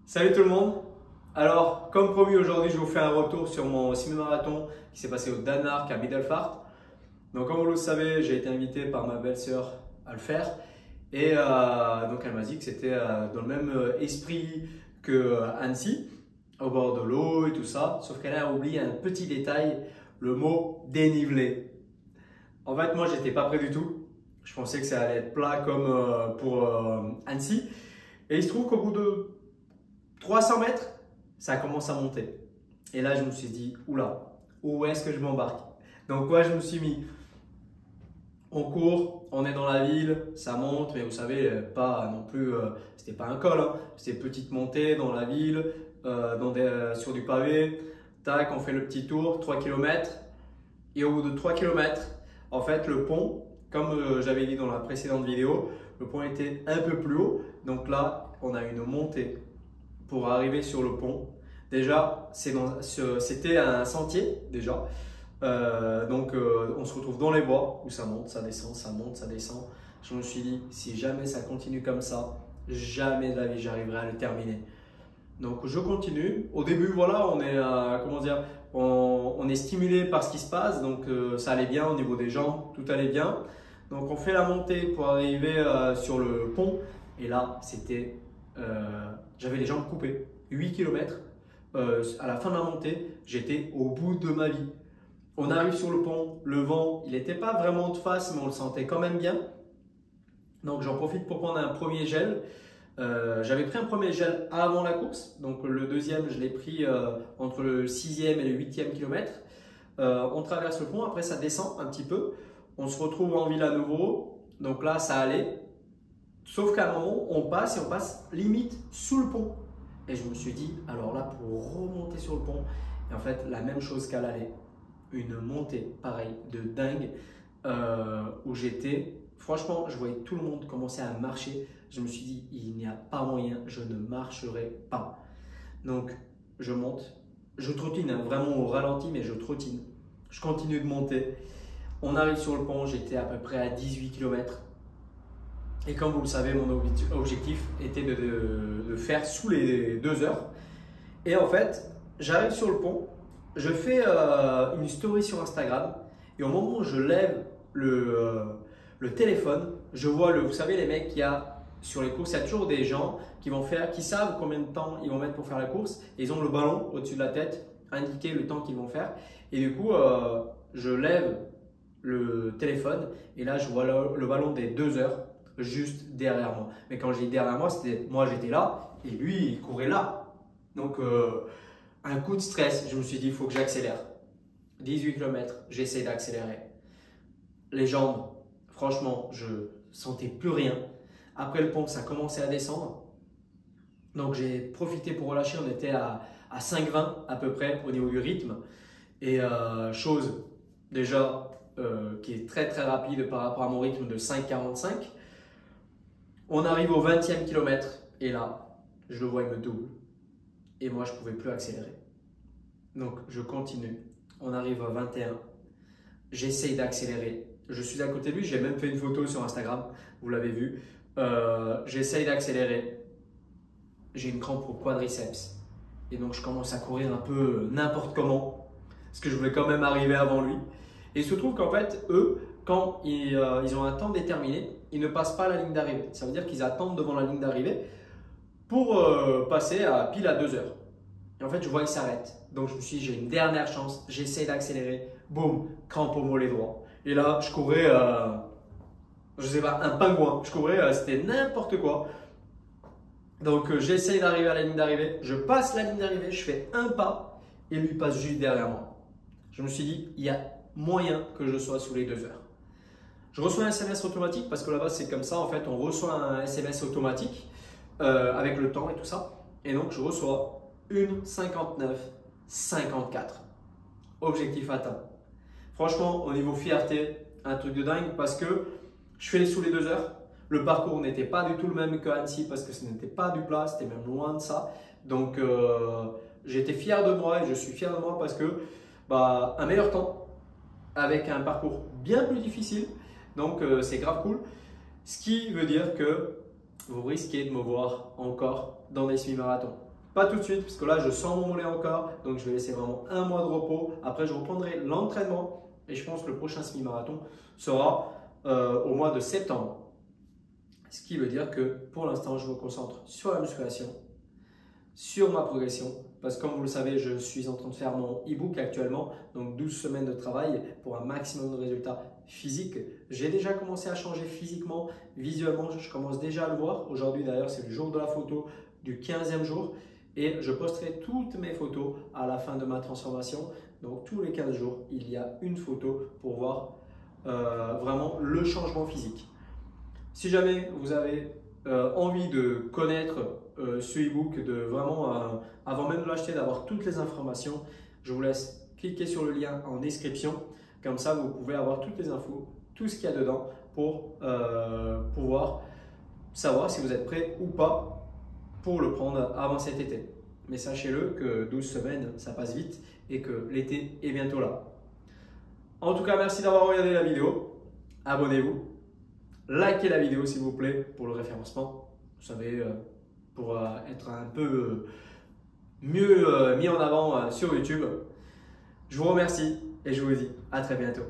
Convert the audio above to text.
Salut tout le monde! Alors, comme promis, aujourd'hui, je vous fais un retour sur mon semi-marathon qui s'est passé au Danemark à Middelfart. Donc, comme vous le savez, j'ai été invité par ma belle-sœur à le faire. Et donc, elle m'a dit que c'était dans le même esprit que Annecy, au bord de l'eau et tout ça. Sauf qu'elle a oublié un petit détail, le mot dénivelé. En fait, moi, j'étais pas prêt du tout. Je pensais que ça allait être plat comme pour Annecy. Et il se trouve qu'au bout de 300 mètres, ça commence à monter. Et là, je me suis dit, oula, où est-ce que je m'embarque? Donc, moi, je me suis mis, on court, on est dans la ville, ça monte, mais vous savez, pas non plus, c'était pas un col, hein, c'était petite montée dans la ville, sur du pavé. Tac, on fait le petit tour, 3 km. Et au bout de 3 km, en fait, le pont, comme j'avais dit dans la précédente vidéo, le pont était un peu plus haut. Donc là, on a une montée pour arriver sur le pont. Déjà, c'était un sentier déjà. On se retrouve dans les bois où ça monte, ça descend, ça monte, ça descend. Je me suis dit, si jamais ça continue comme ça, jamais de la vie j'arriverai à le terminer. Donc je continue. Au début, voilà, on est, comment dire, on est stimulé par ce qui se passe. Donc ça allait bien au niveau des jambes, tout allait bien. Donc on fait la montée pour arriver sur le pont. Et là, j'avais les jambes coupées. 8 km. À la fin de la montée, j'étais au bout de ma vie. On arrive sur le pont, le vent, il n'était pas vraiment de face, mais on le sentait quand même bien. Donc j'en profite pour prendre un premier gel. J'avais pris un premier gel avant la course, donc le deuxième je l'ai pris entre le 6e et le 8e kilomètre. On traverse le pont, après ça descend un petit peu. On se retrouve en ville à nouveau, donc là ça allait. Sauf qu'à un moment, on passe limite sous le pont. Et je me suis dit, alors là, pour remonter sur le pont, et en fait, la même chose qu'à l'aller, une montée, pareil, de dingue, où j'étais, franchement, je voyais tout le monde commencer à marcher. Je me suis dit, il n'y a pas moyen, je ne marcherai pas. Donc, je monte, je trottine, hein, vraiment au ralenti, mais je trottine. Je continue de monter. On arrive sur le pont, j'étais à peu près à 18 km. Et comme vous le savez, mon objectif était de faire sous les 2 heures. Et en fait, j'arrive sur le pont, je fais une story sur Instagram. Et au moment où je lève le téléphone, je vois, vous savez, les mecs qu'il y a sur les courses, il y a toujours des gens qui savent combien de temps ils vont mettre pour faire la course. Et ils ont le ballon au-dessus de la tête, indiqué le temps qu'ils vont faire. Et du coup, je lève le téléphone et là, je vois le ballon des 2 heures. Juste derrière moi. Mais quand je dis derrière moi, c'était moi j'étais là et lui il courait là. Donc un coup de stress, je me suis dit il faut que j'accélère. 18 km, j'essaie d'accélérer. Les jambes, franchement, je sentais plus rien. Après le pont, ça commençait à descendre. Donc j'ai profité pour relâcher, on était à 5,20 à peu près au niveau du rythme. Et chose déjà qui est très très rapide par rapport à mon rythme de 5,45. On arrive au 20e kilomètre et là, je le vois, il me double. Et moi, je ne pouvais plus accélérer. Donc, je continue. On arrive à 21. J'essaye d'accélérer. Je suis à côté de lui. J'ai même fait une photo sur Instagram. Vous l'avez vu. J'essaye d'accélérer. J'ai une crampe au quadriceps. Et donc, je commence à courir un peu n'importe comment. Parce que je voulais quand même arriver avant lui. Et il se trouve qu'en fait, eux, quand ils ont un temps déterminé, ils ne passent pas la ligne d'arrivée. Ça veut dire qu'ils attendent devant la ligne d'arrivée pour passer à pile à 2 heures. Et en fait, je vois qu'ils s'arrêtent. Donc, je me suis dit, j'ai une dernière chance. J'essaie d'accélérer. Boum, crampe au mollet droit. Et là, je courais, je sais pas, un pingouin. Je courais, c'était n'importe quoi. Donc, j'essaie d'arriver à la ligne d'arrivée. Je passe la ligne d'arrivée, je fais un pas et lui passe juste derrière moi. Je me suis dit, il y a moyen que je sois sous les 2 heures. Je reçois un SMS automatique parce que là-bas c'est comme ça en fait, on reçoit un SMS automatique avec le temps et tout ça. Et donc je reçois 1:59:54. Objectif atteint. Franchement, au niveau fierté, un truc de dingue parce que je fais sous les 2 heures. Le parcours n'était pas du tout le même que Annecy parce que ce n'était pas du plat, c'était même loin de ça. Donc j'étais fier de moi et je suis fier de moi parce que un meilleur temps avec un parcours bien plus difficile. Donc c'est grave cool. Ce qui veut dire que vous risquez de me voir encore dans des semi-marathons. Pas tout de suite, parce que là, je sens mon mollet encore. Donc, je vais laisser vraiment un mois de repos. Après, je reprendrai l'entraînement. Et je pense que le prochain semi-marathon sera au mois de septembre. Ce qui veut dire que pour l'instant, je me concentre sur la musculation, sur ma progression. Parce que comme vous le savez, je suis en train de faire mon e-book actuellement. Donc 12 semaines de travail pour un maximum de résultats physiques. J'ai déjà commencé à changer physiquement, visuellement. Je commence déjà à le voir. Aujourd'hui d'ailleurs, c'est le jour de la photo du 15e jour. Et je posterai toutes mes photos à la fin de ma transformation. Donc tous les 15 jours, il y a une photo pour voir vraiment le changement physique. Si jamais vous avez envie de connaître ce e-book, de vraiment, avant même de l'acheter, d'avoir toutes les informations, je vous laisse cliquer sur le lien en description. Comme ça, vous pouvez avoir toutes les infos, tout ce qu'il y a dedans pour pouvoir savoir si vous êtes prêt ou pas pour le prendre avant cet été. Mais sachez-le que 12 semaines, ça passe vite et que l'été est bientôt là. En tout cas, merci d'avoir regardé la vidéo. Abonnez-vous. Likez la vidéo s'il vous plaît pour le référencement. Vous savez, pour être un peu mieux mis en avant sur YouTube. Je vous remercie et je vous dis à très bientôt.